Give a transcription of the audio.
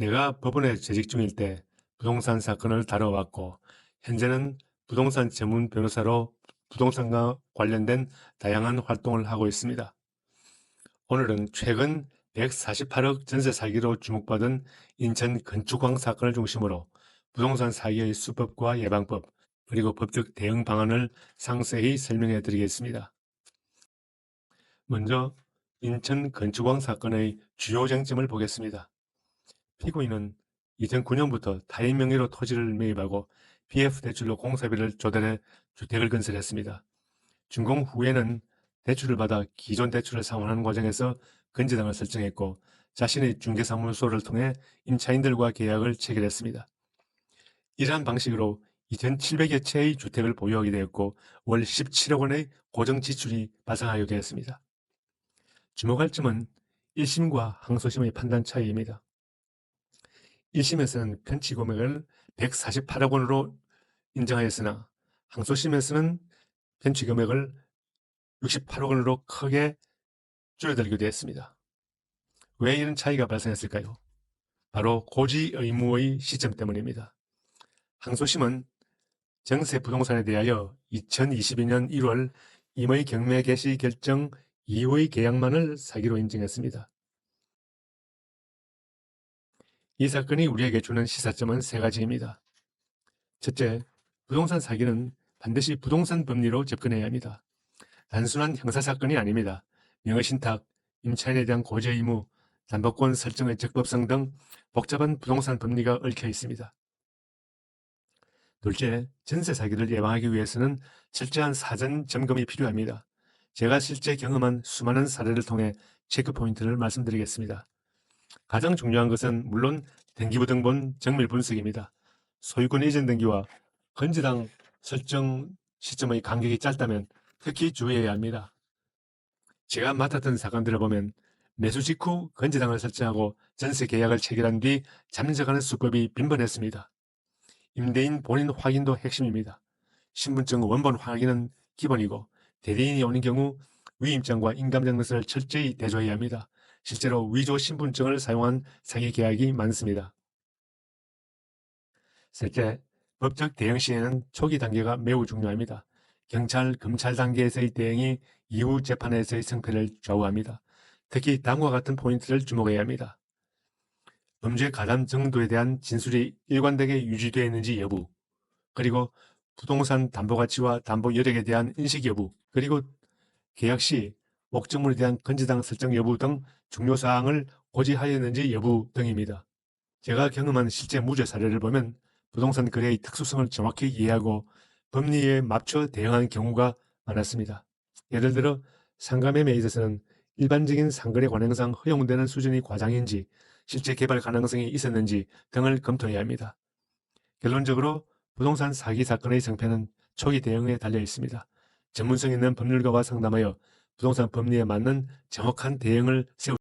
내가 법원에 재직 중일 때 부동산 사건을 다뤄왔고, 현재는 부동산 전문 변호사로 부동산과 관련된 다양한 활동을 하고 있습니다. 오늘은 최근 148억 전세 사기로 주목받은 인천 건축왕 사건을 중심으로 부동산 사기의 수법과 예방법, 그리고 법적 대응 방안을 상세히 설명해 드리겠습니다. 먼저 인천 건축왕 사건의 주요 쟁점을 보겠습니다. 피고인은 2009년부터 타인 명의로 토지를 매입하고 PF 대출로 공사비를 조달해 주택을 건설했습니다. 준공 후에는 대출을 받아 기존 대출을 상환하는 과정에서 건재당을 설정했고, 자신의 중개사무소를 통해 임차인들과 계약을 체결했습니다. 이러한 방식으로 2,700여 채의 주택을 보유하게 되었고, 월 17억 원의 고정 지출이 발생하게 되었습니다. 주목할 점은 1심과 항소심의 판단 차이입니다. 1심에서는 편취 금액을 148억 원으로 인정하였으나, 항소심에서는 편취 금액을 68억 원으로 크게 줄어들게 되었습니다. 왜 이런 차이가 발생했을까요? 바로 고지 의무의 시점 때문입니다. 항소심은 정세 부동산에 대하여 2022년 1월 임의 경매 개시 결정 이후의 계약만을 사기로 인정했습니다. 이 사건이 우리에게 주는 시사점은 세 가지입니다. 첫째, 부동산 사기는 반드시 부동산 법리로 접근해야 합니다. 단순한 형사사건이 아닙니다. 명의신탁, 임차인에 대한 고지 의무, 담보권 설정의 적법성 등 복잡한 부동산 법리가 얽혀 있습니다. 둘째, 전세 사기를 예방하기 위해서는 철저한 사전 점검이 필요합니다. 제가 실제 경험한 수많은 사례를 통해 체크 포인트를 말씀드리겠습니다. 가장 중요한 것은 물론 등기부등본 정밀 분석입니다. 소유권 이전 등기와 건재당 설정 시점의 간격이 짧다면 특히 주의해야 합니다. 제가 맡았던 사건들을 보면 매수 직후 건재당을 설정하고 전세 계약을 체결한 뒤 잠적하는 수법이 빈번했습니다. 임대인 본인 확인도 핵심입니다. 신분증 원본 확인은 기본이고, 대리인이 오는 경우 위임장과 인감장 등을 철저히 대조해야 합니다. 실제로 위조 신분증을 사용한 사기 계약이 많습니다. 셋째, 법적 대응 시에는 초기 단계가 매우 중요합니다. 경찰, 검찰 단계에서의 대응이 이후 재판에서의 승패를 좌우합니다. 특히 다음과 같은 포인트를 주목해야 합니다. 범죄 가담 정도에 대한 진술이 일관되게 유지되어 있는지 여부, 그리고 부동산 담보 가치와 담보 여력에 대한 인식 여부, 그리고 계약 시 목적물에 대한 건재당 설정 여부 등 중요 사항을 고지하였는지 여부 등입니다. 제가 경험한 실제 무죄 사례를 보면 부동산 거래의 특수성을 정확히 이해하고 법리에 맞춰 대응하는 경우가 많았습니다. 예를 들어 상가매매에 있어서는 일반적인 상거래 관행상 허용되는 수준의 과장인지, 실제 개발 가능성이 있었는지 등을 검토해야 합니다. 결론적으로 부동산 사기 사건의 성패는 초기 대응에 달려 있습니다. 전문성 있는 법률가와 상담하여 부동산 법리에 맞는 정확한 대응을 세우